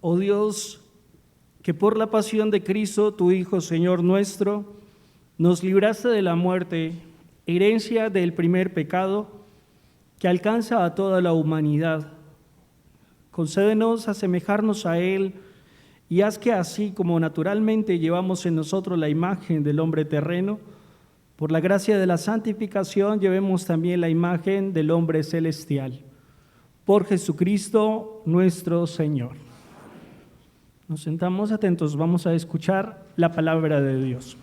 Oh Dios, que por la pasión de Cristo, tu Hijo, Señor nuestro, nos libraste de la muerte, herencia del primer pecado, que alcanza a toda la humanidad. Concédenos asemejarnos a Él y haz que así como naturalmente llevamos en nosotros la imagen del hombre terreno, por la gracia de la santificación llevemos también la imagen del hombre celestial. Por Jesucristo nuestro Señor. Nos sentamos atentos, vamos a escuchar la palabra de Dios.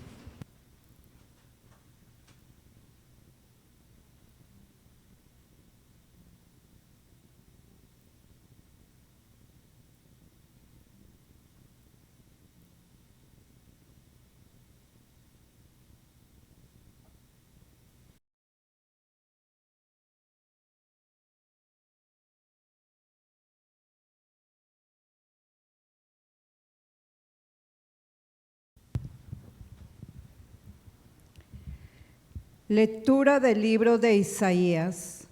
Lectura del libro de Isaías.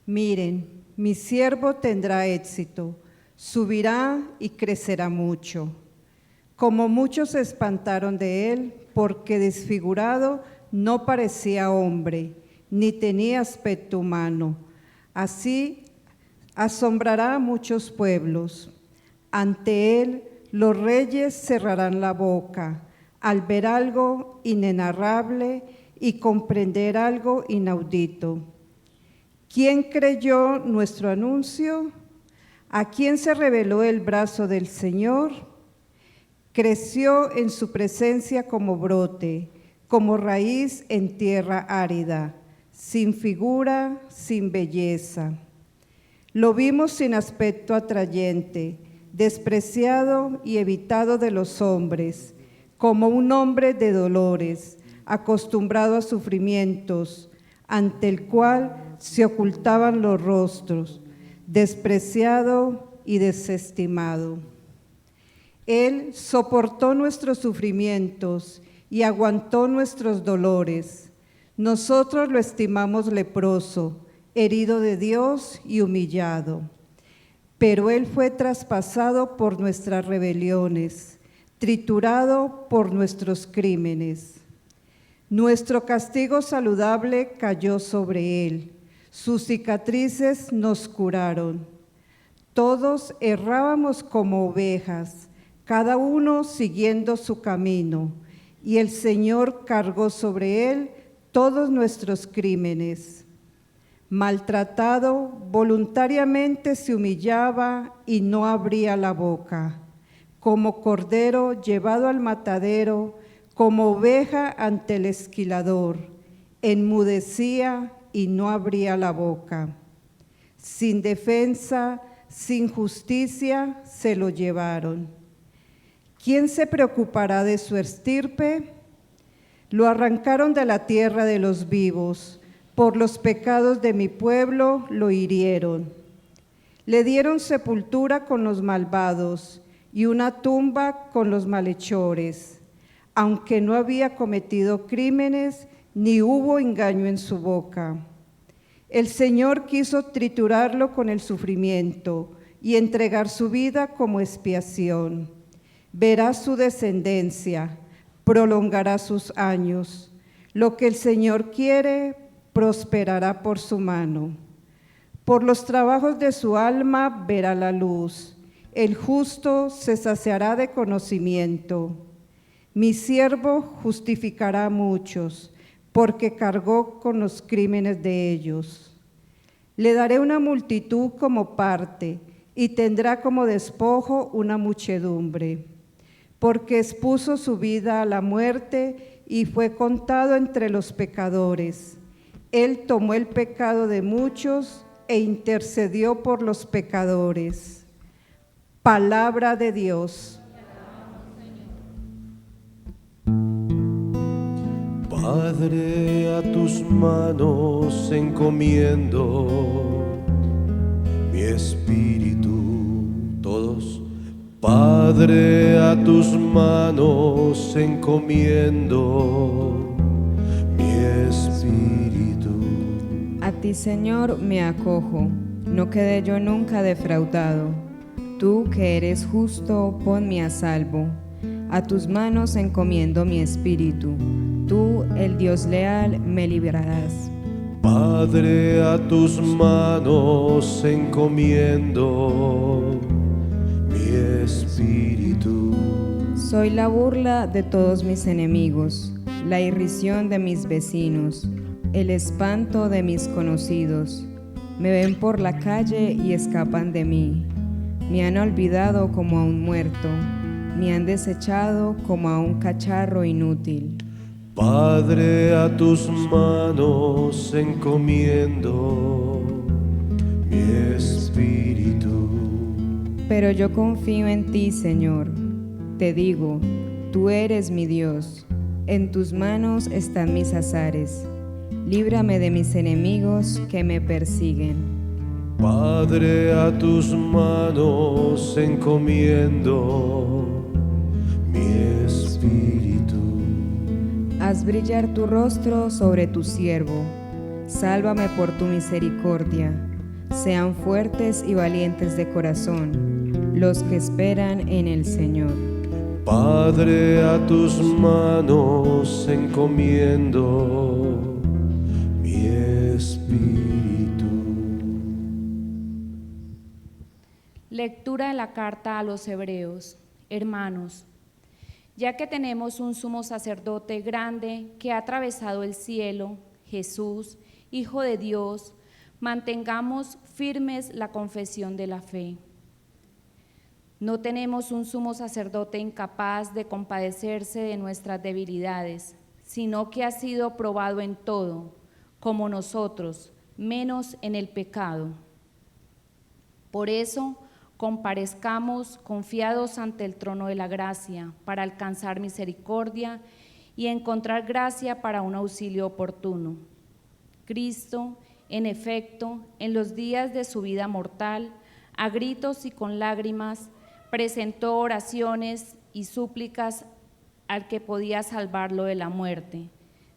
Miren, mi siervo tendrá éxito, subirá y crecerá mucho. Como muchos se espantaron de él, porque desfigurado no parecía hombre, ni tenía aspecto humano. Así asombrará a muchos pueblos. Ante él los reyes cerrarán la boca, al ver algo inenarrable y comprender algo inaudito. ¿Quién creyó nuestro anuncio? ¿A quién se reveló el brazo del Señor? Creció en su presencia como brote, como raíz en tierra árida, sin figura, sin belleza. Lo vimos sin aspecto atrayente, despreciado y evitado de los hombres, como un hombre de dolores, acostumbrado a sufrimientos, ante el cual se ocultaban los rostros, despreciado y desestimado. Él soportó nuestros sufrimientos y aguantó nuestros dolores. Nosotros lo estimamos leproso, herido de Dios y humillado. Pero Él fue traspasado por nuestras rebeliones, triturado por nuestros crímenes. Nuestro castigo saludable cayó sobre Él, sus cicatrices nos curaron. Todos errábamos como ovejas, cada uno siguiendo su camino, y el Señor cargó sobre Él todos nuestros crímenes. Maltratado, voluntariamente se humillaba y no abría la boca. Como cordero llevado al matadero, como oveja ante el esquilador, enmudecía y no abría la boca. Sin defensa, sin justicia, se lo llevaron. ¿Quién se preocupará de su estirpe? Lo arrancaron de la tierra de los vivos, por los pecados de mi pueblo lo hirieron. Le dieron sepultura con los malvados y una tumba con los malhechores, aunque no había cometido crímenes, ni hubo engaño en su boca. El Señor quiso triturarlo con el sufrimiento y entregar su vida como expiación. Verá su descendencia, prolongará sus años. Lo que el Señor quiere, prosperará por su mano. Por los trabajos de su alma verá la luz. El justo se saciará de conocimiento. Mi siervo justificará a muchos, porque cargó con los crímenes de ellos. Le daré una multitud como parte, y tendrá como despojo una muchedumbre, porque expuso su vida a la muerte y fue contado entre los pecadores. Él tomó el pecado de muchos e intercedió por los pecadores. Palabra de Dios. Padre, a tus manos encomiendo mi espíritu. Todos. Padre, a tus manos encomiendo mi espíritu. A ti, Señor, me acojo, no quedé yo nunca defraudado. Tú que eres justo, ponme a salvo. A tus manos encomiendo mi espíritu. Tú, el Dios leal, me librarás. Padre, a tus manos encomiendo mi espíritu. Soy la burla de todos mis enemigos, la irrisión de mis vecinos, el espanto de mis conocidos. Me ven por la calle y escapan de mí. Me han olvidado como a un muerto, me han desechado como a un cacharro inútil. Padre, a tus manos encomiendo mi espíritu. Pero yo confío en ti, Señor. Te digo, tú eres mi Dios. En tus manos están mis azares. Líbrame de mis enemigos que me persiguen. Padre, a tus manos encomiendo mi espíritu. Haz brillar tu rostro sobre tu siervo. Sálvame por tu misericordia. Sean fuertes y valientes de corazón los que esperan en el Señor. Padre, a tus manos encomiendo mi espíritu. Lectura de la carta a los Hebreos. Hermanos, ya que tenemos un sumo sacerdote grande que ha atravesado el cielo, Jesús, Hijo de Dios, mantengamos firmes la confesión de la fe. No tenemos un sumo sacerdote incapaz de compadecerse de nuestras debilidades, sino que ha sido probado en todo, como nosotros, menos en el pecado. Por eso, comparezcamos confiados ante el trono de la gracia para alcanzar misericordia y encontrar gracia para un auxilio oportuno. Cristo, en efecto, en los días de su vida mortal, a gritos y con lágrimas, presentó oraciones y súplicas al que podía salvarlo de la muerte,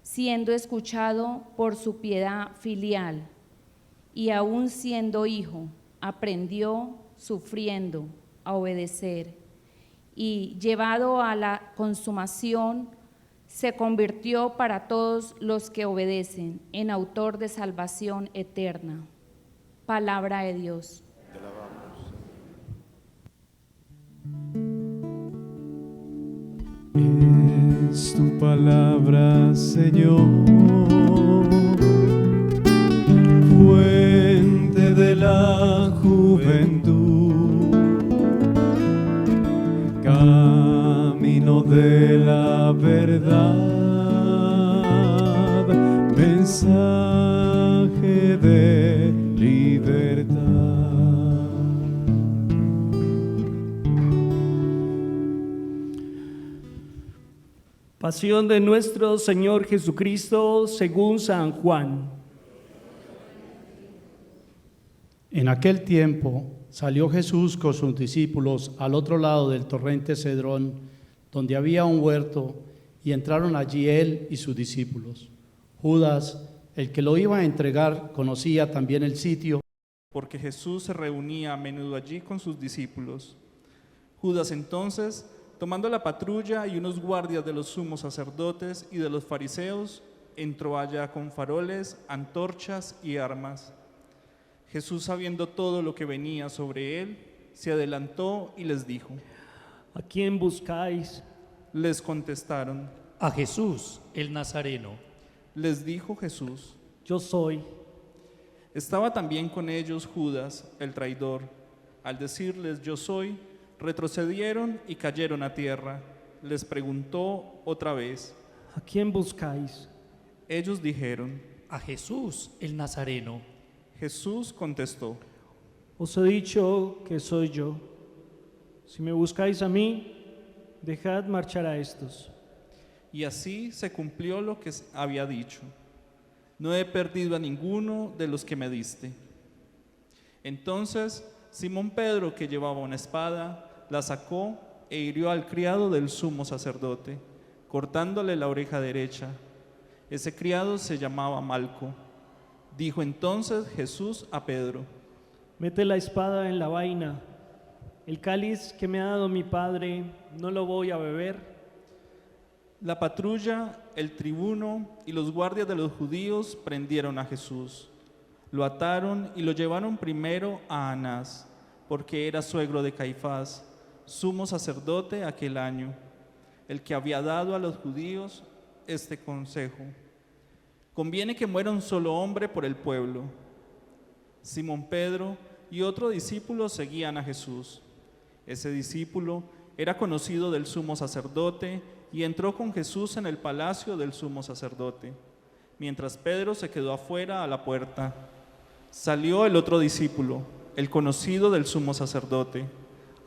siendo escuchado por su piedad filial, y aún siendo hijo, aprendió, sufriendo, a obedecer, y llevado a la consumación, se convirtió para todos los que obedecen en autor de salvación eterna. Palabra de Dios. Es tu palabra, Señor, fuente de la juventud, camino de la verdad, mensaje de libertad. Pasión de nuestro Señor Jesucristo según San Juan. En aquel tiempo salió Jesús con sus discípulos al otro lado del torrente Cedrón, donde había un huerto, y entraron allí él y sus discípulos. Judas, el que lo iba a entregar, conocía también el sitio, porque Jesús se reunía a menudo allí con sus discípulos. Judas entonces, tomando la patrulla y unos guardias de los sumos sacerdotes y de los fariseos, entró allá con faroles, antorchas y armas. Jesús, sabiendo todo lo que venía sobre él, se adelantó y les dijo: ¿A quién buscáis? Les contestaron. A Jesús, el Nazareno. Les dijo Jesús: Yo soy. Estaba también con ellos Judas, el traidor. Al decirles yo soy, retrocedieron y cayeron a tierra. Les preguntó otra vez: ¿A quién buscáis? Ellos dijeron: A Jesús, el Nazareno. Jesús contestó: Os he dicho que soy yo. Si me buscáis a mí, dejad marchar a estos. Y así se cumplió lo que había dicho: no he perdido a ninguno de los que me diste. Entonces Simón Pedro, que llevaba una espada, la sacó e hirió al criado del sumo sacerdote, cortándole la oreja derecha. Ese criado se llamaba Malco. Dijo entonces Jesús a Pedro: Mete la espada en la vaina. El cáliz que me ha dado mi Padre, no lo voy a beber. La patrulla, el tribuno y los guardias de los judíos prendieron a Jesús. Lo ataron y lo llevaron primero a Anás, porque era suegro de Caifás, sumo sacerdote aquel año, el que había dado a los judíos este consejo: conviene que muera un solo hombre por el pueblo. Simón Pedro y otro discípulo seguían a Jesús. Ese discípulo era conocido del sumo sacerdote y entró con Jesús en el palacio del sumo sacerdote, mientras Pedro se quedó afuera a la puerta. Salió el otro discípulo, el conocido del sumo sacerdote,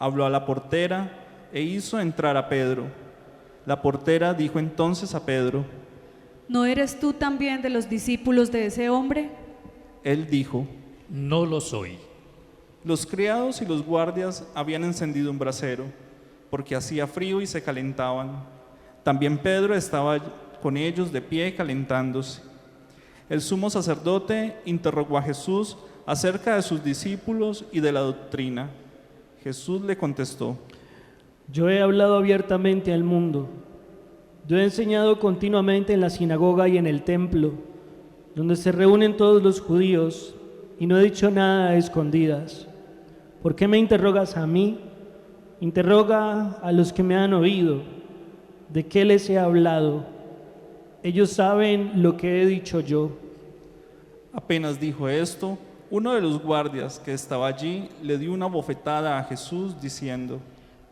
habló a la portera e hizo entrar a Pedro. La portera dijo entonces a Pedro: ¿No eres tú también de los discípulos de ese hombre? Él dijo: No lo soy. Los criados y los guardias habían encendido un brasero, porque hacía frío y se calentaban. También Pedro estaba con ellos de pie calentándose. El sumo sacerdote interrogó a Jesús acerca de sus discípulos y de la doctrina. Jesús le contestó: Yo he hablado abiertamente al mundo. Yo he enseñado continuamente en la sinagoga y en el templo, donde se reúnen todos los judíos, y no he dicho nada a escondidas. ¿Por qué me interrogas a mí? Interroga a los que me han oído. ¿De qué les he hablado? Ellos saben lo que he dicho yo. Apenas dijo esto, uno de los guardias que estaba allí le dio una bofetada a Jesús diciendo: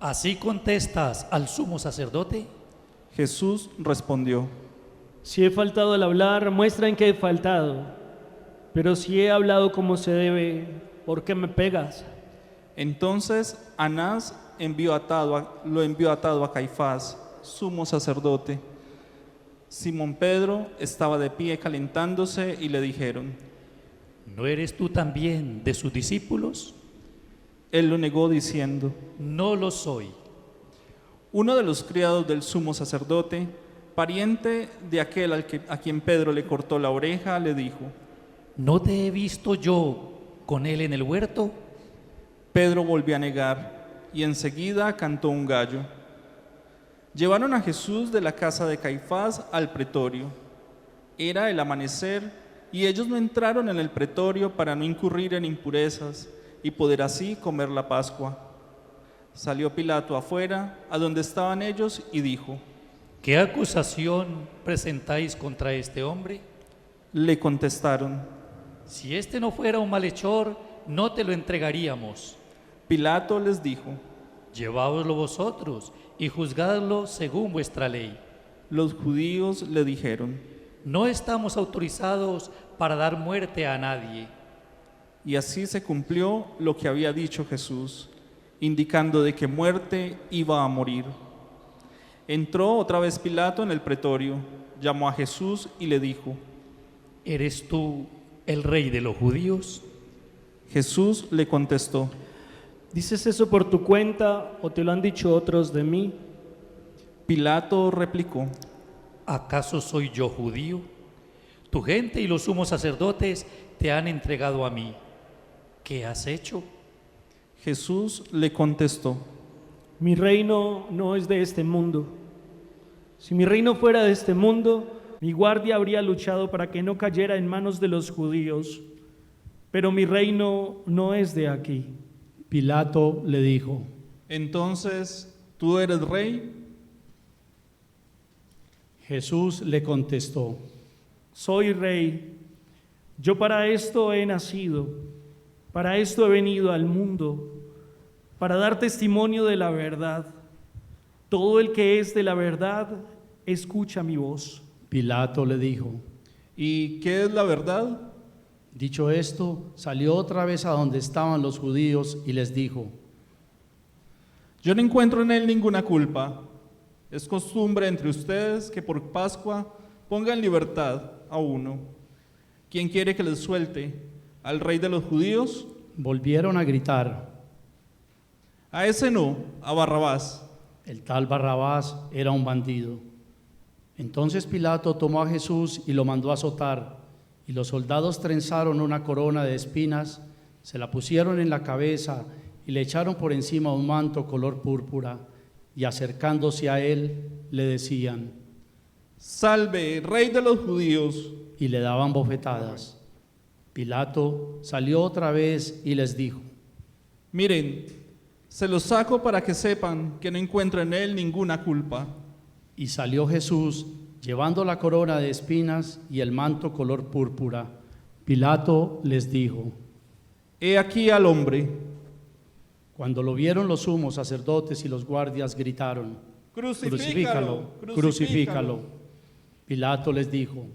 ¿Así contestas al sumo sacerdote? Jesús respondió: Si he faltado al hablar, muestra en qué he faltado. Pero si he hablado como se debe, ¿por qué me pegas? Entonces Anás lo envió atado a Caifás, sumo sacerdote. Simón Pedro estaba de pie calentándose y le dijeron: ¿No eres tú también de sus discípulos? Él lo negó diciendo: No lo soy. Uno de los criados del sumo sacerdote, pariente de aquel a quien Pedro le cortó la oreja, le dijo: ¿No te he visto yo con él en el huerto? Pedro volvió a negar y enseguida cantó un gallo. Llevaron a Jesús de la casa de Caifás al pretorio. Era el amanecer y ellos no entraron en el pretorio para no incurrir en impurezas y poder así comer la Pascua. Salió Pilato afuera, a donde estaban ellos, y dijo: ¿Qué acusación presentáis contra este hombre? Le contestaron: Si este no fuera un malhechor, no te lo entregaríamos. Pilato les dijo: Lleváoslo vosotros y juzgadlo según vuestra ley. Los judíos le dijeron: No estamos autorizados para dar muerte a nadie. Y así se cumplió lo que había dicho Jesús, indicando de qué muerte iba a morir. Entró otra vez Pilato en el pretorio, llamó a Jesús y le dijo: ¿Eres tú el rey de los judíos? Jesús le contestó: ¿Dices eso por tu cuenta o te lo han dicho otros de mí? Pilato replicó: ¿Acaso soy yo judío? Tu gente y los sumos sacerdotes te han entregado a mí. ¿Qué has hecho? Jesús le contestó: Mi reino no es de este mundo. Si mi reino fuera de este mundo, mi guardia habría luchado para que no cayera en manos de los judíos. Pero mi reino no es de aquí. Pilato le dijo: Entonces, ¿tú eres rey? Jesús le contestó: Soy rey. Yo para esto he nacido, para esto he venido al mundo, para dar testimonio de la verdad. Todo el que es de la verdad, escucha mi voz. Pilato le dijo: ¿Y qué es la verdad? Dicho esto, salió otra vez a donde estaban los judíos y les dijo: Yo no encuentro en él ninguna culpa. Es costumbre entre ustedes que por Pascua pongan en libertad a uno. ¿Quién quiere que les suelte? ¿Al rey de los judíos? Volvieron a gritar. A ese no, a Barrabás. El tal Barrabás era un bandido. Entonces Pilato tomó a Jesús y lo mandó a azotar, y los soldados trenzaron una corona de espinas, se la pusieron en la cabeza y le echaron por encima un manto color púrpura, y acercándose a él le decían, Salve, Rey de los judíos. y le daban bofetadas. Pilato salió otra vez y les dijo, Miren, se los saco para que sepan que no encuentro en él ninguna culpa. y salió Jesús llevando la corona de espinas y el manto color púrpura. Pilato les dijo, He aquí al hombre. cuando lo vieron los sumos sacerdotes y los guardias gritaron, Crucifícalo, crucifícalo. Pilato les dijo,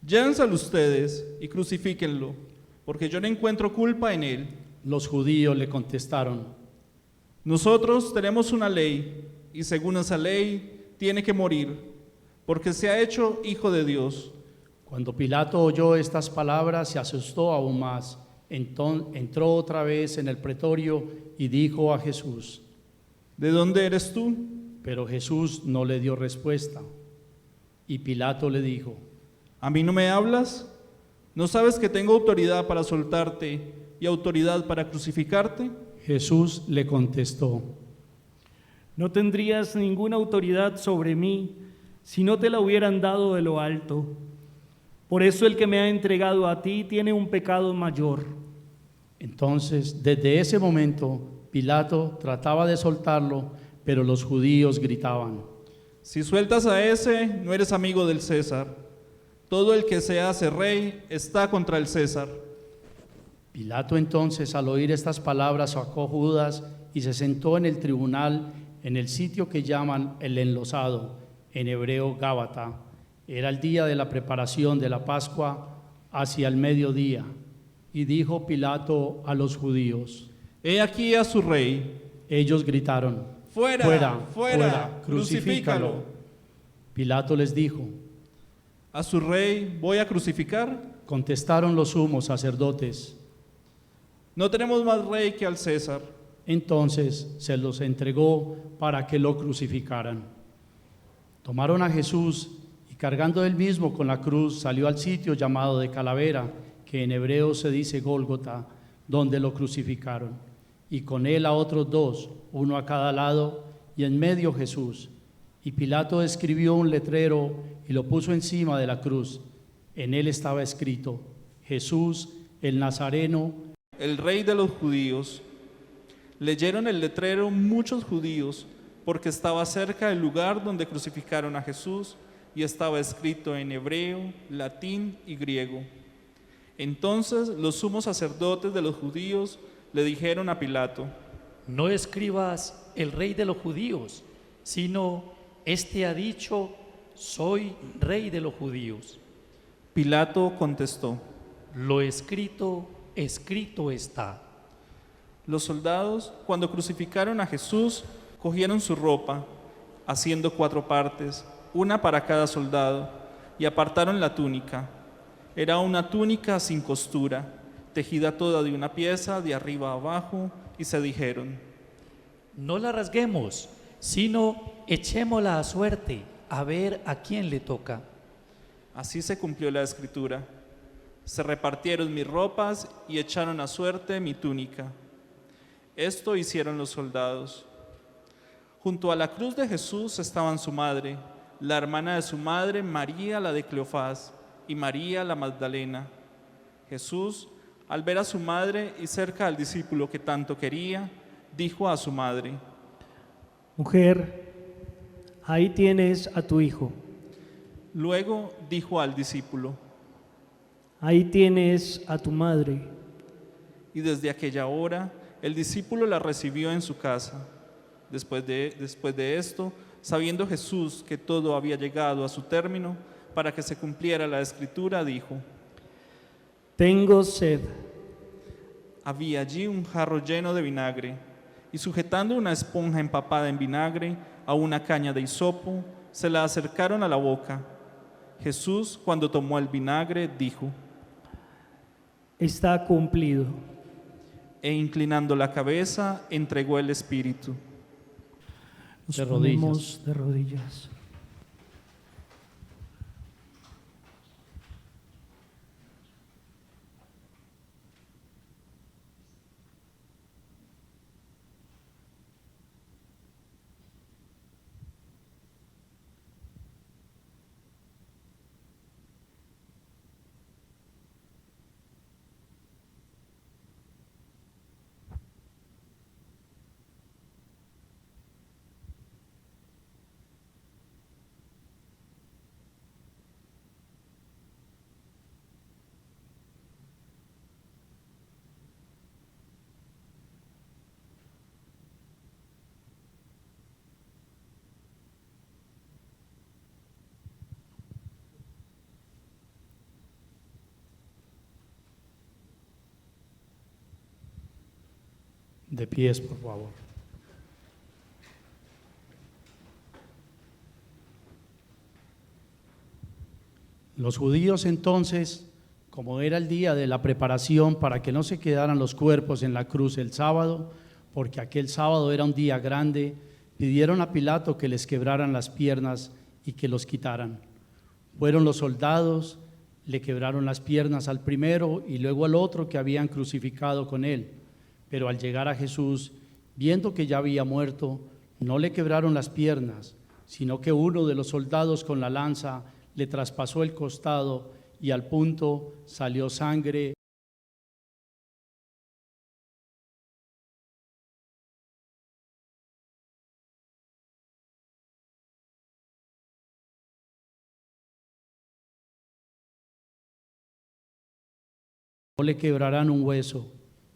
Llévenselo ustedes y crucifíquenlo, porque yo no encuentro culpa en él. los judíos le contestaron, Nosotros tenemos una ley, y según esa ley tiene que morir, porque se ha hecho hijo de Dios. Cuando Pilato oyó estas palabras, se asustó aún más. Entró otra vez en el pretorio y dijo a Jesús, ¿De dónde eres tú? pero Jesús no le dio respuesta. Y Pilato le dijo, ¿A mí no me hablas? ¿No sabes que tengo autoridad para soltarte y autoridad para crucificarte? Jesús le contestó, No tendrías ninguna autoridad sobre mí si no te la hubieran dado de lo alto. Por eso el que me ha entregado a ti tiene un pecado mayor. Entonces, desde ese momento, Pilato trataba de soltarlo, pero los judíos gritaban, Si sueltas a ese, no eres amigo del César. Todo el que se hace rey está contra el César. Pilato entonces, al oír estas palabras, sacó a Judas y se sentó en el tribunal en el sitio que llaman el enlosado, en hebreo Gábata. Era el día de la preparación de la Pascua, hacia el mediodía. Y dijo Pilato a los judíos, He aquí a su rey. ellos gritaron, Fuera, fuera, crucifícalo. Pilato les dijo, ¿A su rey voy a crucificar? contestaron los sumos sacerdotes. No tenemos más rey que al César. Entonces se los entregó para que lo crucificaran. Tomaron a Jesús y cargando él mismo con la cruz salió al sitio llamado de Calavera, que en hebreo se dice Gólgota, donde lo crucificaron. Y con él a otros dos, uno a cada lado, y en medio Jesús. Y Pilato escribió un letrero y lo puso encima de la cruz. En él estaba escrito, Jesús el Nazareno, El rey de los judíos. Leyeron el letrero muchos judíos, porque estaba cerca del lugar donde crucificaron a Jesús, y estaba escrito en hebreo, latín y griego. Entonces los sumos sacerdotes de los judíos le dijeron a Pilato, No escribas el rey de los judíos, sino este ha dicho, soy rey de los judíos. Pilato contestó, Lo escrito, escrito está. Los soldados, cuando crucificaron a Jesús, cogieron su ropa, haciendo 4 partes, una para cada soldado, y apartaron la túnica. Era una túnica sin costura, tejida toda de una pieza de arriba a abajo, y se dijeron, No la rasguemos, sino echémosla a suerte, a ver a quién le toca. Así se cumplió la escritura. Se repartieron mis ropas y echaron a suerte mi túnica. Esto hicieron los soldados. Junto a la cruz de Jesús estaban su madre, la hermana de su madre, María la de Cleofás, y María la Magdalena. Jesús, al ver a su madre y cerca al discípulo que tanto quería, dijo a su madre, Mujer, ahí tienes a tu hijo. Luego dijo al discípulo, Ahí tienes a tu madre. y desde aquella hora el discípulo la recibió en su casa. Después de esto, sabiendo Jesús que todo había llegado a su término, para que se cumpliera la escritura, dijo, Tengo sed. Había allí un jarro lleno de vinagre, y sujetando una esponja empapada en vinagre a una caña de hisopo, se la acercaron a la boca. Jesús, cuando tomó el vinagre, dijo, Está cumplido. e inclinando la cabeza, entregó el espíritu. Nos De rodillas. ponemos de rodillas. De pies, por favor. Los judíos entonces, como era el día de la preparación para que no se quedaran los cuerpos en la cruz el sábado, porque aquel sábado era un día grande, pidieron a Pilato que les quebraran las piernas y que los quitaran. Fueron los soldados, le quebraron las piernas al primero y luego al otro que habían crucificado con él. Pero al llegar a Jesús, viendo que ya había muerto, no le quebraron las piernas, sino que uno de los soldados con la lanza le traspasó el costado y al punto salió sangre. No le quebrarán un hueso.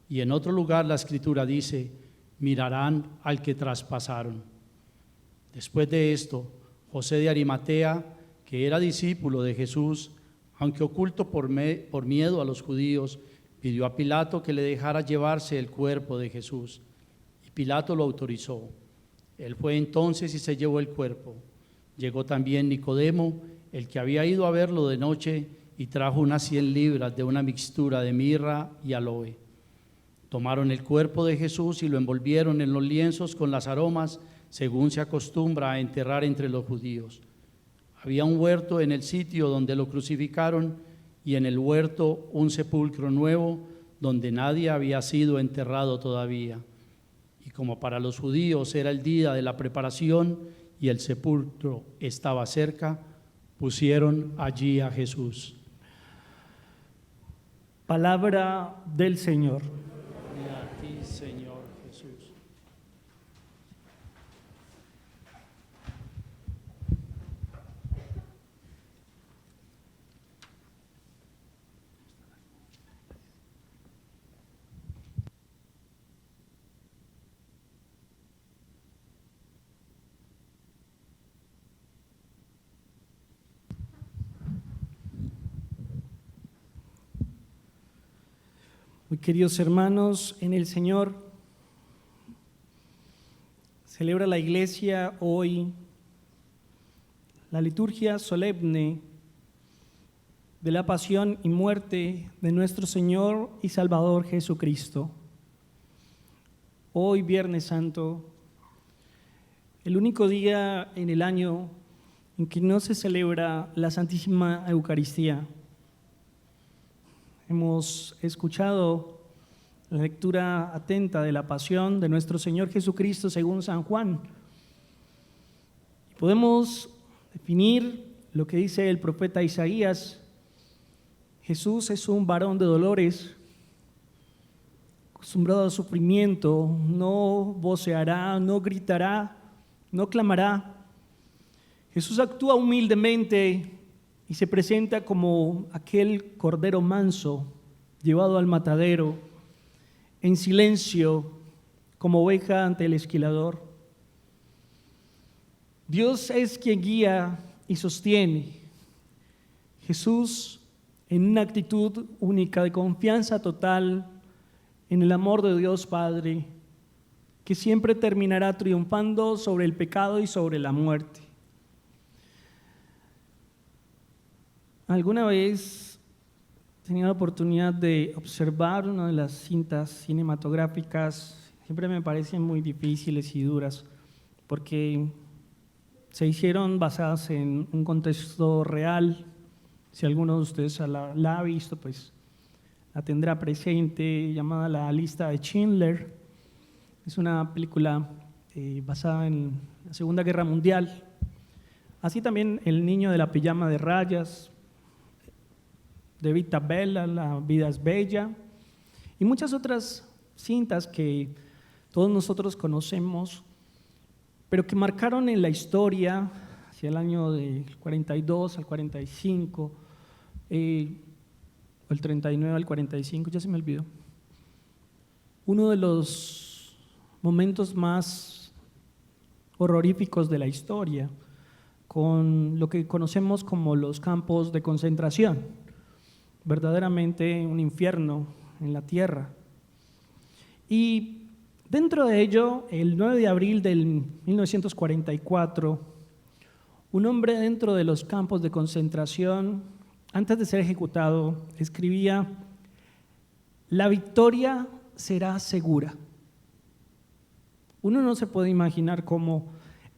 Y en otro lugar la Escritura dice, mirarán al que traspasaron. Después de esto, José de Arimatea, que era discípulo de Jesús, aunque oculto por miedo a los judíos, pidió a Pilato que le dejara llevarse el cuerpo de Jesús. Y Pilato lo autorizó. Él fue entonces y se llevó el cuerpo. Llegó también Nicodemo, el que había ido a verlo de noche, y trajo unas 100 libras de una mixtura de mirra y aloe. Tomaron el cuerpo de Jesús y lo envolvieron en los lienzos con las aromas, según se acostumbra a enterrar entre los judíos. Había un huerto en el sitio donde lo crucificaron y en el huerto un sepulcro nuevo donde nadie había sido enterrado todavía. Y como para los judíos era el día de la preparación y el sepulcro estaba cerca, pusieron allí a Jesús. Palabra del Señor. Gloria a ti, Señor Jesús. Muy queridos hermanos, en el Señor, celebra la Iglesia hoy la liturgia solemne de la pasión y muerte de nuestro Señor y Salvador Jesucristo. Hoy, Viernes Santo, el único día en el año en que no se celebra la Santísima Eucaristía. Hemos escuchado la lectura atenta de la pasión de nuestro Señor Jesucristo según San Juan. Podemos definir lo que dice el profeta Isaías. Jesús es un varón de dolores, acostumbrado al sufrimiento, no voceará, no gritará, no clamará. Jesús actúa humildemente y se presenta como aquel cordero manso llevado al matadero, en silencio, como oveja ante el esquilador. Dios es quien guía y sostiene. Jesús, en una actitud única de confianza total en el amor de Dios Padre, que siempre terminará triunfando sobre el pecado y sobre la muerte. Alguna vez tenía la oportunidad de observar una de las cintas cinematográficas. Siempre me parecen muy difíciles y duras porque se hicieron basadas en un contexto real. Si alguno de ustedes la ha visto, pues la tendrá presente, llamada La lista de Schindler. Es una película basada en la Segunda Guerra Mundial. Así también El niño de la pijama de rayas, de Vita Bella, La vida es bella, y muchas otras cintas que todos nosotros conocemos, pero que marcaron en la historia, hacia el año del 42 al 45, o el 39 al 45, ya se me olvidó. Uno de los momentos más horroríficos de la historia, con lo que conocemos como los campos de concentración. Verdaderamente un infierno en la tierra. Y Dentro de ello, el 9 de abril del 1944, un hombre dentro de los campos de concentración, antes de ser ejecutado, escribía: la victoria será segura. Uno no se puede imaginar cómo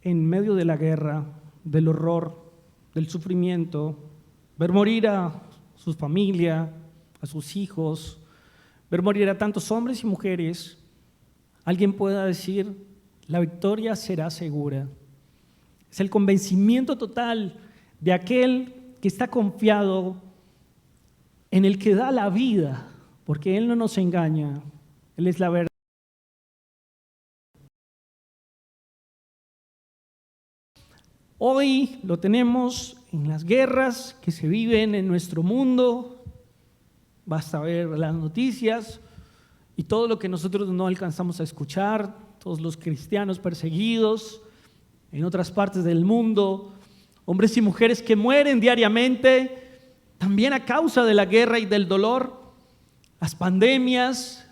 en medio de la guerra, del horror, del sufrimiento, ver morir a su familia, a sus hijos, ver morir a tantos hombres y mujeres, alguien pueda decir: la victoria será segura. Es el convencimiento total de aquel que está confiado en el que da la vida, porque Él no nos engaña, Él es la verdad. Hoy lo tenemos en las guerras que se viven en nuestro mundo. Basta ver las noticias y todo lo que nosotros no alcanzamos a escuchar, todos los cristianos perseguidos en otras partes del mundo, hombres y mujeres que mueren diariamente, también a causa de la guerra y del dolor, las pandemias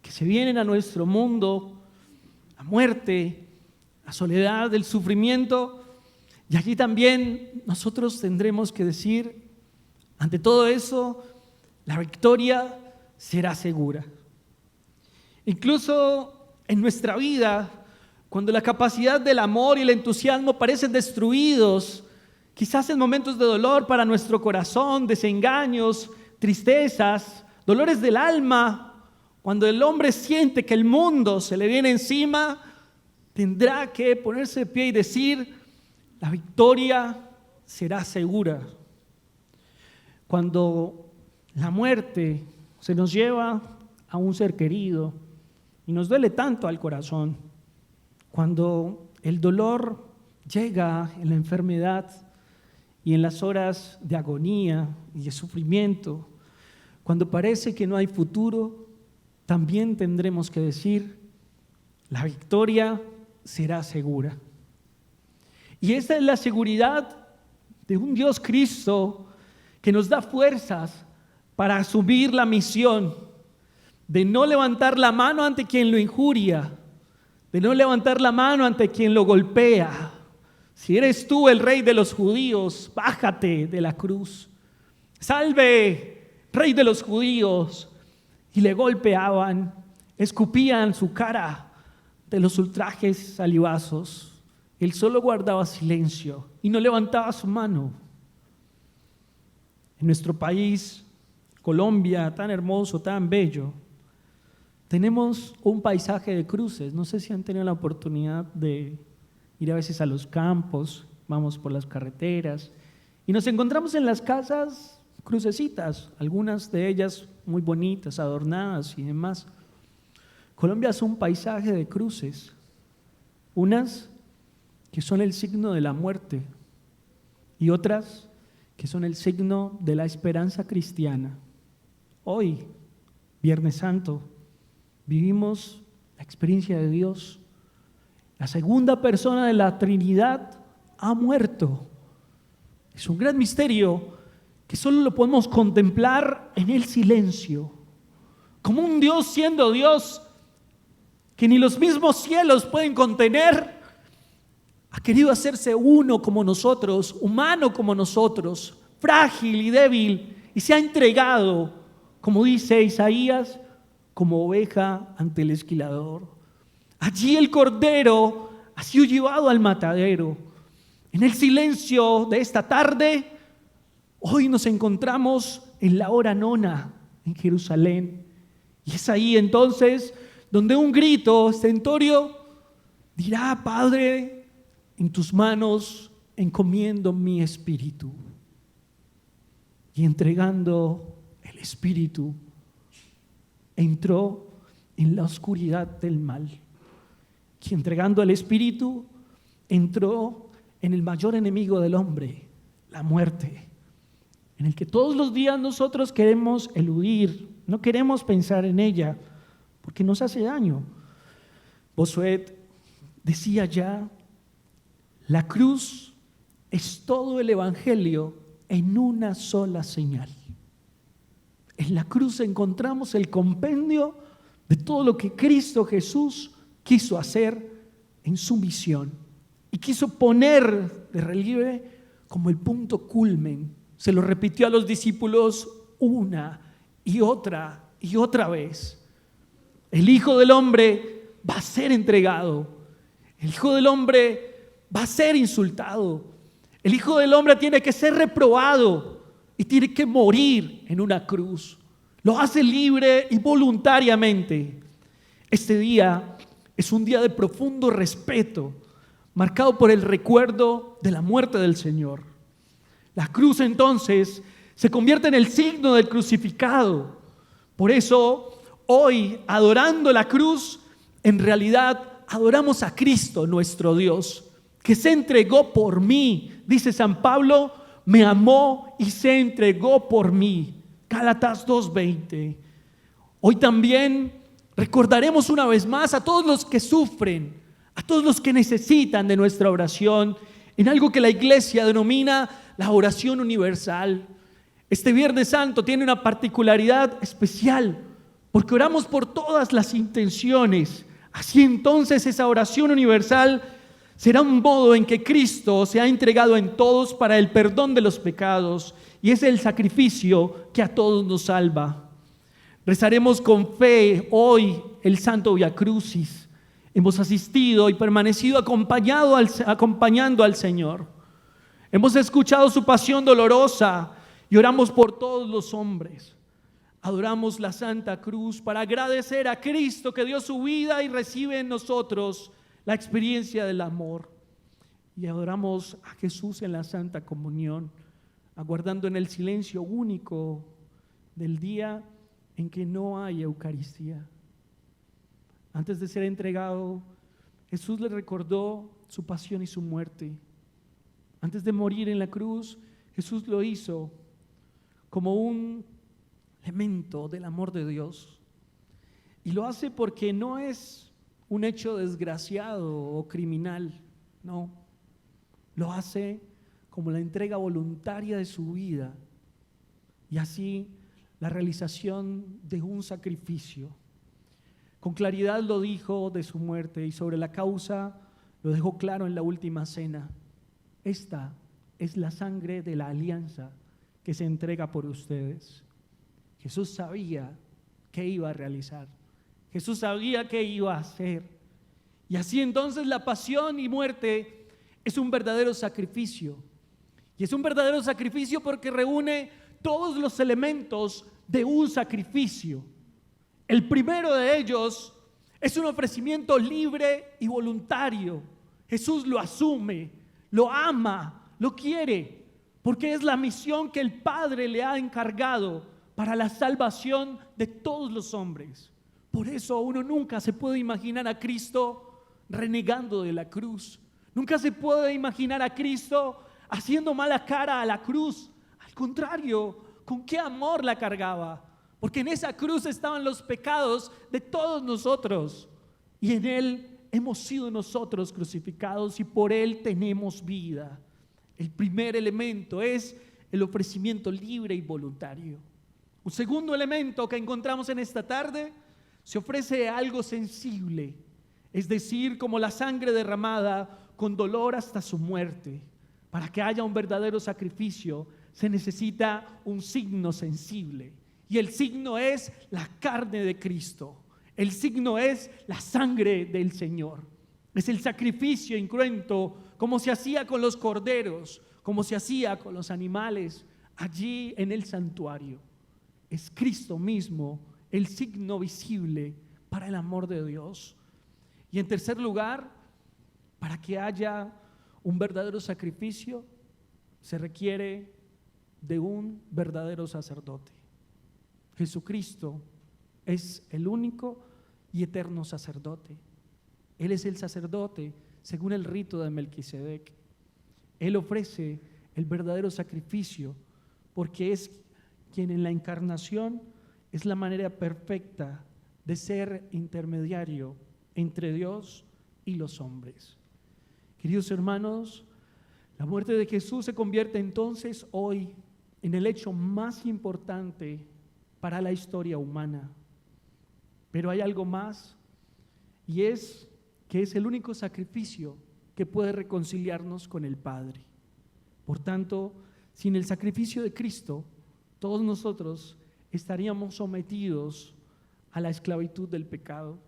que se vienen a nuestro mundo, la muerte, la soledad, el sufrimiento, y allí también nosotros tendremos que decir: ante todo eso, la victoria será segura. Incluso en nuestra vida, cuando la capacidad del amor y el entusiasmo parecen destruidos, quizás en momentos de dolor para nuestro corazón, desengaños, tristezas, dolores del alma, cuando el hombre siente que el mundo se le viene encima, tendrá que ponerse de pie y decir: la victoria será segura. Cuando la muerte se nos lleva a un ser querido y nos duele tanto al corazón, cuando el dolor llega en la enfermedad y en las horas de agonía y de sufrimiento, cuando parece que no hay futuro, también tendremos que decir: la victoria será segura. Y esa es la seguridad de un Dios Cristo que nos da fuerzas para asumir la misión de no levantar la mano ante quien lo injuria, de no levantar la mano ante quien lo golpea. Si eres tú el rey de los judíos, bájate de la cruz. Salve, rey de los judíos. Y le golpeaban, escupían su cara de los ultrajes salivazos. Él solo guardaba silencio y no levantaba su mano. En nuestro país, Colombia, tan hermoso, tan bello, tenemos un paisaje de cruces. No sé si han tenido la oportunidad de ir a veces a los campos, vamos por las carreteras y nos encontramos en las casas crucecitas, algunas de ellas muy bonitas, adornadas y demás. Colombia es un paisaje de cruces, unas que son el signo de la muerte y otras que son el signo de la esperanza cristiana. Hoy, Viernes Santo, vivimos la experiencia de Dios. La segunda persona de la Trinidad ha muerto. Es un gran misterio que solo lo podemos contemplar en el silencio. Como un Dios siendo Dios que ni los mismos cielos pueden contener, ha querido hacerse uno como nosotros, humano como nosotros, frágil y débil, y se ha entregado, como dice Isaías, como oveja ante el esquilador. Allí el cordero ha sido llevado al matadero. En el silencio de esta tarde, hoy nos encontramos en la hora nona en Jerusalén. Y es ahí entonces donde un grito estentorio dirá: Padre, en tus manos encomiendo mi espíritu. Y entregando el espíritu, entró en la oscuridad del mal. Y entregando el espíritu, entró en el mayor enemigo del hombre, la muerte, en el que todos los días nosotros queremos eludir, no queremos pensar en ella, porque nos hace daño. Bossuet decía ya: la cruz es todo el evangelio en una sola señal. En la cruz encontramos el compendio de todo lo que Cristo Jesús quiso hacer en su misión y quiso poner de relieve como el punto culmen. Se lo repitió a los discípulos una y otra vez. El Hijo del Hombre va a ser entregado. El Hijo del Hombre va a ser insultado. El Hijo del Hombre tiene que ser reprobado y tiene que morir en una cruz. Lo hace libre y voluntariamente. Este día es un día de profundo respeto, marcado por el recuerdo de la muerte del Señor. La cruz entonces se convierte en el signo del crucificado. Por eso hoy, adorando la cruz, en realidad adoramos a Cristo, nuestro Dios, que se entregó por mí. Dice San Pablo, me amó y se entregó por mí. Gálatas 2:20. Hoy también recordaremos una vez más a todos los que sufren, a todos los que necesitan de nuestra oración, en algo que la Iglesia denomina la oración universal. Este Viernes Santo tiene una particularidad especial, porque oramos por todas las intenciones. Así entonces esa oración universal será un modo en que Cristo se ha entregado en todos para el perdón de los pecados, y es el sacrificio que a todos nos salva. Rezaremos con fe hoy el Santo Via Crucis. Hemos asistido y permanecido acompañando al Señor. Hemos escuchado su pasión dolorosa y oramos por todos los hombres. Adoramos la Santa Cruz para agradecer a Cristo que dio su vida y recibe en nosotros la experiencia del amor. Y adoramos a Jesús en la Santa Comunión, aguardando en el silencio único del día en que no hay Eucaristía. Antes de ser entregado, Jesús le recordó su pasión y su muerte. Antes de morir en la cruz, Jesús lo hizo como un elemento del amor de Dios. Y lo hace porque no es un hecho desgraciado o criminal, no. Lo hace como la entrega voluntaria de su vida y así la realización de un sacrificio. Con claridad lo dijo de su muerte y sobre la causa lo dejó claro en la última cena. Esta es la sangre de la alianza que se entrega por ustedes. Jesús sabía qué iba a realizar. Jesús sabía qué iba a hacer. Y así entonces la pasión y muerte es un verdadero sacrificio. Y es un verdadero sacrificio porque reúne todos los elementos de un sacrificio. El primero de ellos es un ofrecimiento libre y voluntario. Jesús lo asume, lo ama, lo quiere, porque es la misión que el Padre le ha encargado para la salvación de todos los hombres. Por eso uno nunca se puede imaginar a Cristo renegando de la cruz. Nunca se puede imaginar a Cristo haciendo mala cara a la cruz. Al contrario, con qué amor la cargaba. Porque en esa cruz estaban los pecados de todos nosotros. Y en Él hemos sido nosotros crucificados y por Él tenemos vida. El primer elemento es el ofrecimiento libre y voluntario. Un segundo elemento que encontramos en esta tarde, se ofrece algo sensible, es decir, como la sangre derramada con dolor hasta su muerte. Para que haya un verdadero sacrificio se necesita un signo sensible. Y el signo es la carne de Cristo. El signo es la sangre del Señor. Es el sacrificio incruento, como se hacía con los corderos, como se hacía con los animales allí en el santuario. Es Cristo mismo el signo visible para el amor de Dios. Y en tercer lugar, para que haya un verdadero sacrificio, se requiere de un verdadero sacerdote. Jesucristo es el único y eterno sacerdote. Él es el sacerdote según el rito de Melquisedec. Él ofrece el verdadero sacrificio porque es quien en la encarnación es la manera perfecta de ser intermediario entre Dios y los hombres. Queridos hermanos, la muerte de Jesús se convierte entonces hoy en el hecho más importante para la historia humana. Pero hay algo más, y es que es el único sacrificio que puede reconciliarnos con el Padre. Por tanto, sin el sacrificio de Cristo, todos nosotros estaríamos sometidos a la esclavitud del pecado.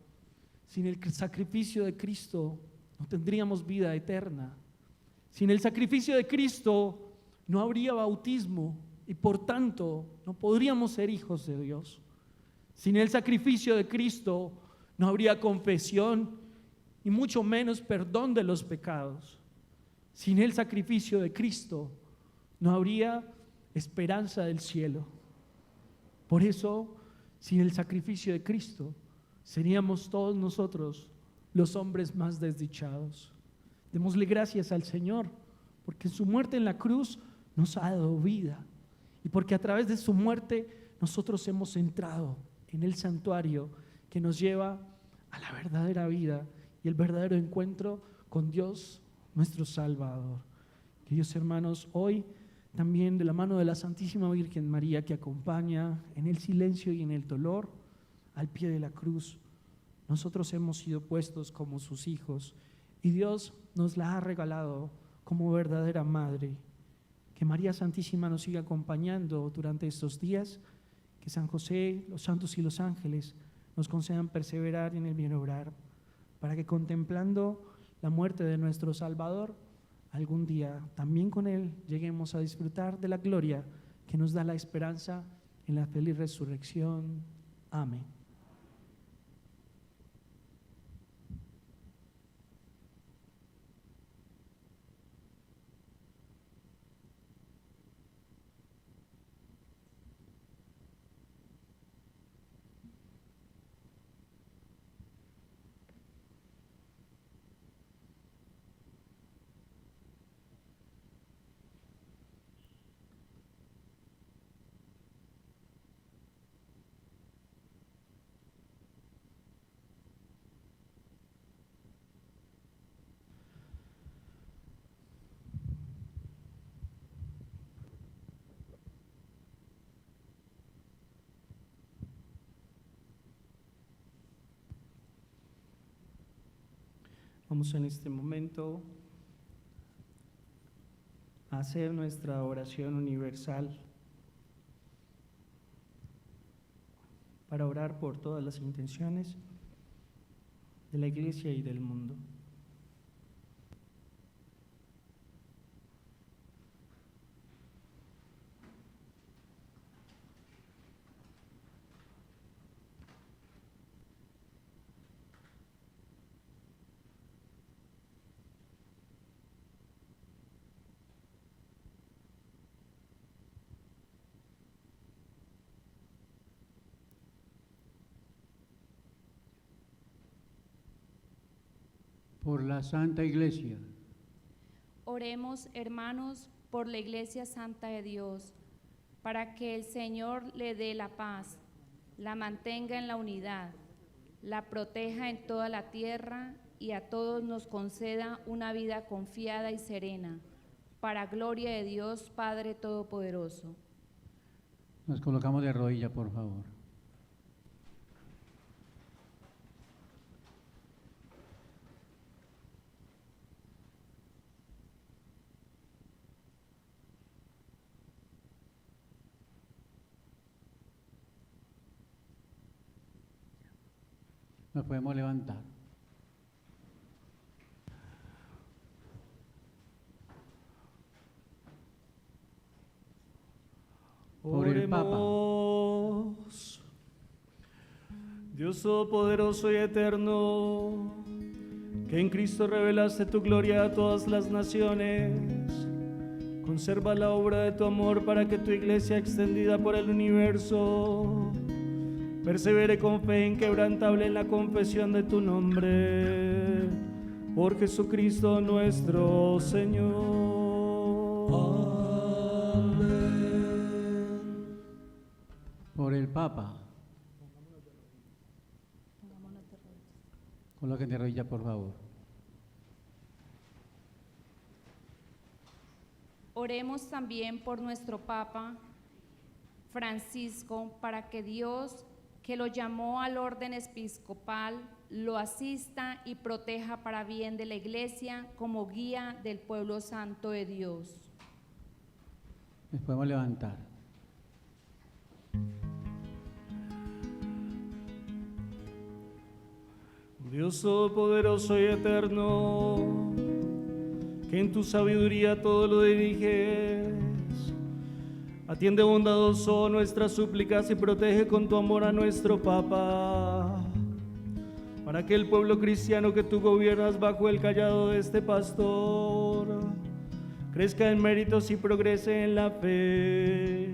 Sin el sacrificio de Cristo no tendríamos vida eterna. Sin el sacrificio de Cristo no habría bautismo y por tanto no podríamos ser hijos de Dios. Sin el sacrificio de Cristo no habría confesión y mucho menos perdón de los pecados. Sin el sacrificio de Cristo no habría esperanza del cielo. Por eso, sin el sacrificio de Cristo, seríamos todos nosotros los hombres más desdichados. Démosle gracias al Señor, porque en su muerte en la cruz nos ha dado vida, y porque a través de su muerte nosotros hemos entrado en el santuario que nos lleva a la verdadera vida y el verdadero encuentro con Dios, nuestro Salvador. Queridos hermanos, hoy también de la mano de la Santísima Virgen María, que acompaña en el silencio y en el dolor al pie de la cruz, nosotros hemos sido puestos como sus hijos y Dios nos la ha regalado como verdadera madre. Que María Santísima nos siga acompañando durante estos días, que San José, los santos y los ángeles nos concedan perseverar en el bien obrar, para que contemplando la muerte de nuestro Salvador, algún día también con Él lleguemos a disfrutar de la gloria que nos da la esperanza en la feliz resurrección. Amén. Vamos en este momento a hacer nuestra oración universal para orar por todas las intenciones de la Iglesia y del mundo. Por la Santa Iglesia. Oremos, hermanos, por la Iglesia Santa de Dios, para que el Señor le dé la paz, la mantenga en la unidad, la proteja en toda la tierra y a todos nos conceda una vida confiada y serena, para gloria de Dios Padre Todopoderoso. Nos colocamos de rodillas, por favor. Nos podemos levantar. Por el Papa. Dios Todopoderoso y Eterno, que en Cristo revelaste tu gloria a todas las naciones, conserva la obra de tu amor para que tu Iglesia, extendida por el universo, persevere con fe inquebrantable en la confesión de tu nombre, por Jesucristo nuestro Señor. Amén. Por el Papa. Colóquense de rodillas, por favor. Oremos también por nuestro Papa Francisco, para que Dios que lo llamó al orden episcopal, lo asista y proteja para bien de la Iglesia como guía del pueblo santo de Dios. Nos podemos levantar. Dios todopoderoso y eterno, que en tu sabiduría todo lo diriges, atiende bondadoso nuestras súplicas y protege con tu amor a nuestro Papa, para que el pueblo cristiano que tú gobiernas bajo el cayado de este pastor crezca en méritos y progrese en la fe,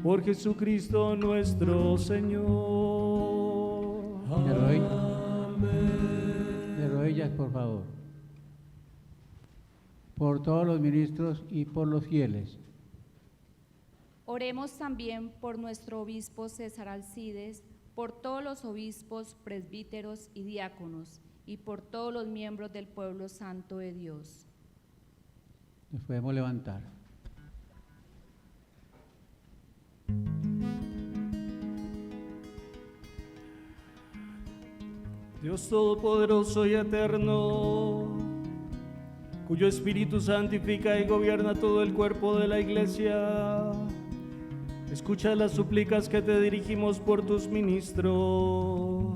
por Jesucristo nuestro Señor. De rodillas, por favor. Por todos los ministros y por los fieles. Oremos también por nuestro obispo César Alcides, por todos los obispos, presbíteros y diáconos, y por todos los miembros del pueblo santo de Dios. Nos podemos levantar. Dios todopoderoso y eterno, cuyo Espíritu santifica y gobierna todo el cuerpo de la Iglesia, escucha las súplicas que te dirigimos por tus ministros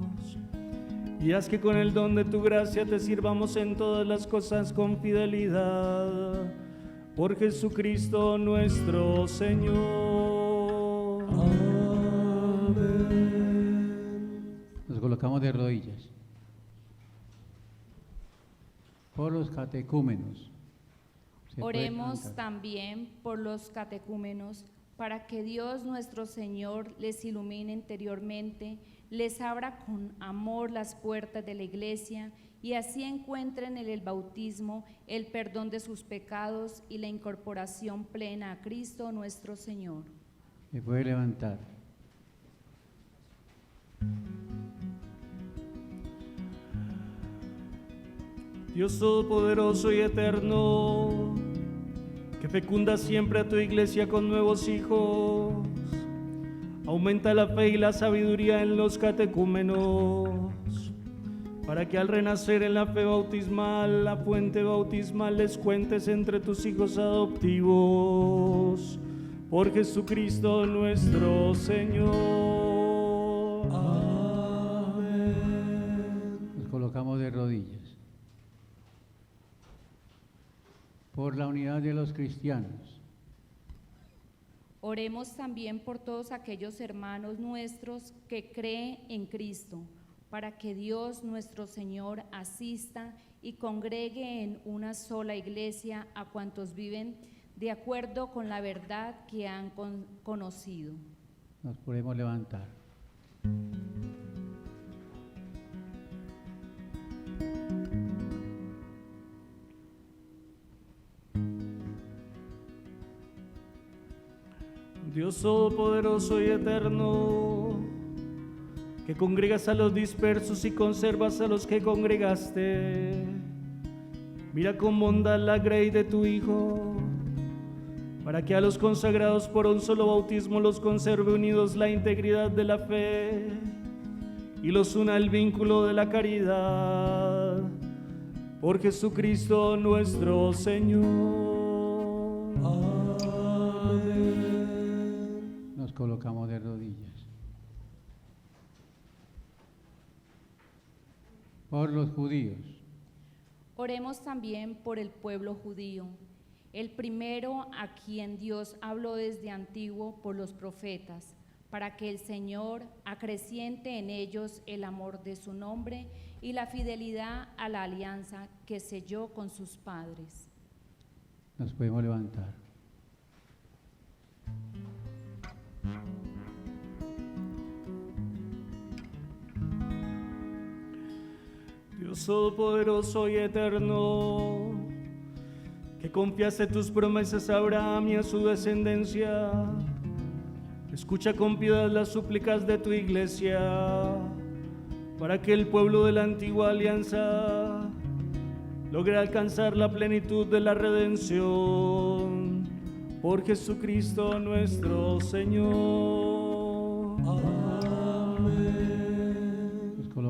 y haz que con el don de tu gracia te sirvamos en todas las cosas con fidelidad, por Jesucristo nuestro Señor. Amén. Nos colocamos de rodillas. Por los catecúmenos. Oremos también por los catecúmenos, para que Dios nuestro Señor les ilumine interiormente, les abra con amor las puertas de la Iglesia y así encuentren en el bautismo el perdón de sus pecados y la incorporación plena a Cristo nuestro Señor. Se puede levantar. Dios todopoderoso y eterno, que fecunda siempre a tu Iglesia con nuevos hijos, aumenta la fe y la sabiduría en los catecúmenos, para que al renacer en la fe bautismal, la fuente bautismal les cuentes entre tus hijos adoptivos, por Jesucristo nuestro Señor. Amén. Nos colocamos de rodillas. Por la unidad de los cristianos. Oremos también por todos aquellos hermanos nuestros que creen en Cristo, para que Dios nuestro Señor asista y congregue en una sola iglesia a cuantos viven de acuerdo con la verdad que han conocido. Nos podemos levantar. Dios todopoderoso y eterno, que congregas a los dispersos y conservas a los que congregaste, mira con bondad la grey de tu Hijo, para que a los consagrados por un solo bautismo los conserve unidos la integridad de la fe y los una el vínculo de la caridad, por Jesucristo nuestro Señor. Nos colocamos de rodillas. Por los judíos. Oremos también por el pueblo judío, el primero a quien Dios habló desde antiguo por los profetas, para que el Señor acreciente en ellos el amor de su nombre y la fidelidad a la alianza que selló con sus padres. Nos podemos levantar. Dios todopoderoso y eterno, que confiaste tus promesas a Abraham y a su descendencia, escucha con piedad las súplicas de tu Iglesia, para que el pueblo de la antigua alianza logre alcanzar la plenitud de la redención, por Jesucristo nuestro Señor. Amén.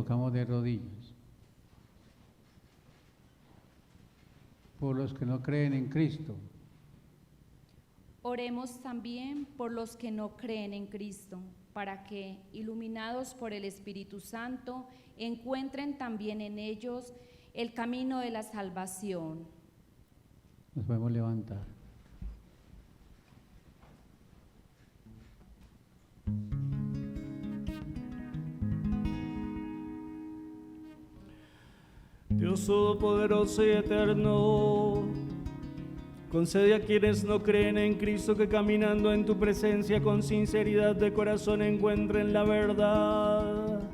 colocamos de rodillas. Por los que no creen en Cristo. Oremos también por los que no creen en Cristo, para que, iluminados por el Espíritu Santo, encuentren también en ellos el camino de la salvación. Nos podemos levantar. Dios Todopoderoso y eterno, concede a quienes no creen en Cristo que caminando en tu presencia con sinceridad de corazón encuentren la verdad.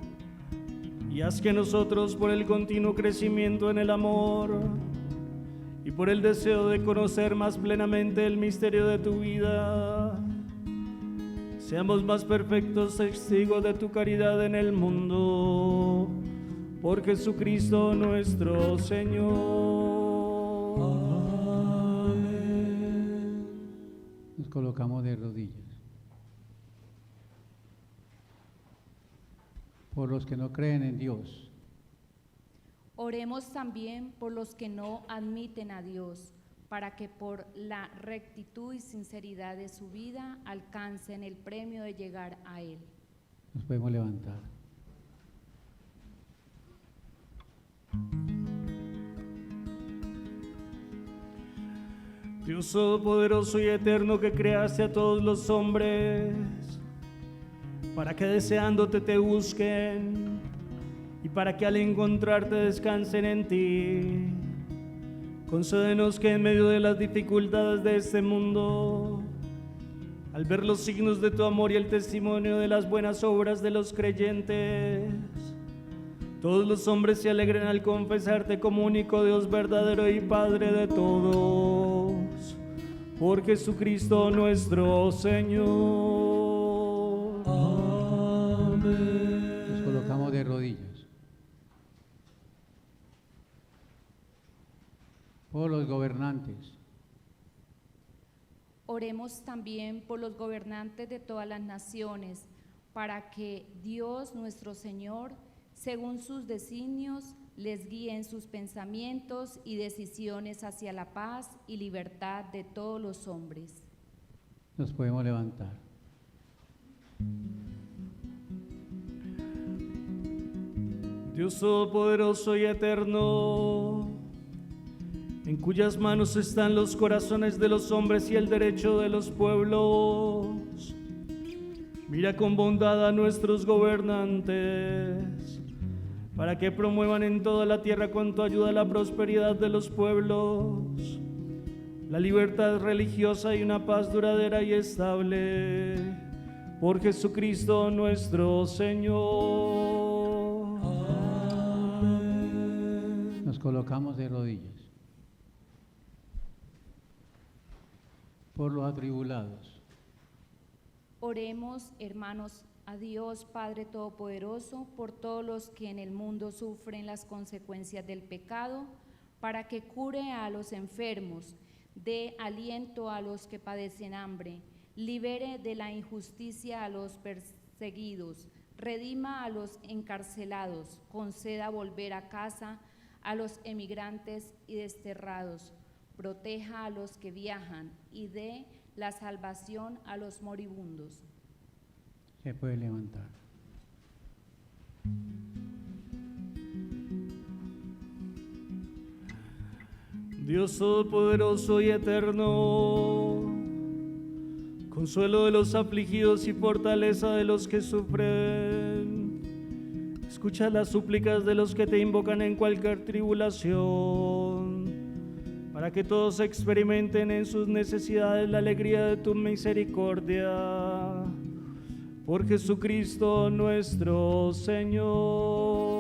Y haz que nosotros, por el continuo crecimiento en el amor y por el deseo de conocer más plenamente el misterio de tu vida, seamos más perfectos testigos de tu caridad en el mundo. Por Jesucristo nuestro Señor. Amén. Nos colocamos de rodillas. Por los que no creen en Dios. Oremos también por los que no admiten a Dios, para que por la rectitud y sinceridad de su vida alcancen el premio de llegar a Él. Nos podemos levantar. Dios Todopoderoso y eterno, que creaste a todos los hombres, para que deseándote te busquen y para que al encontrarte descansen en ti, concédenos que en medio de las dificultades de este mundo, al ver los signos de tu amor y el testimonio de las buenas obras de los creyentes, todos los hombres se alegren al confesarte como único Dios verdadero y Padre de todos, por Jesucristo nuestro Señor. Amén. Nos colocamos de rodillas. Por los gobernantes. Oremos también por los gobernantes de todas las naciones, para que Dios nuestro Señor, según sus designios, les guíe en sus pensamientos y decisiones hacia la paz y libertad de todos los hombres. Nos podemos levantar. Dios Todopoderoso y eterno, en cuyas manos están los corazones de los hombres y el derecho de los pueblos, mira con bondad a nuestros gobernantes, para que promuevan en toda la tierra con tu ayuda la prosperidad de los pueblos, la libertad religiosa y una paz duradera y estable, por Jesucristo nuestro Señor. Amén. Nos colocamos de rodillas. Por los atribulados. Oremos, hermanos, a Dios Padre Todopoderoso, por todos los que en el mundo sufren las consecuencias del pecado, para que cure a los enfermos, dé aliento a los que padecen hambre, libere de la injusticia a los perseguidos, redima a los encarcelados, conceda volver a casa a los emigrantes y desterrados, proteja a los que viajan y dé la salvación a los moribundos. Se puede levantar. Dios Todopoderoso y eterno, consuelo de los afligidos y fortaleza de los que sufren, escucha las súplicas de los que te invocan en cualquier tribulación, para que todos experimenten en sus necesidades la alegría de tu misericordia. Por Jesucristo nuestro Señor.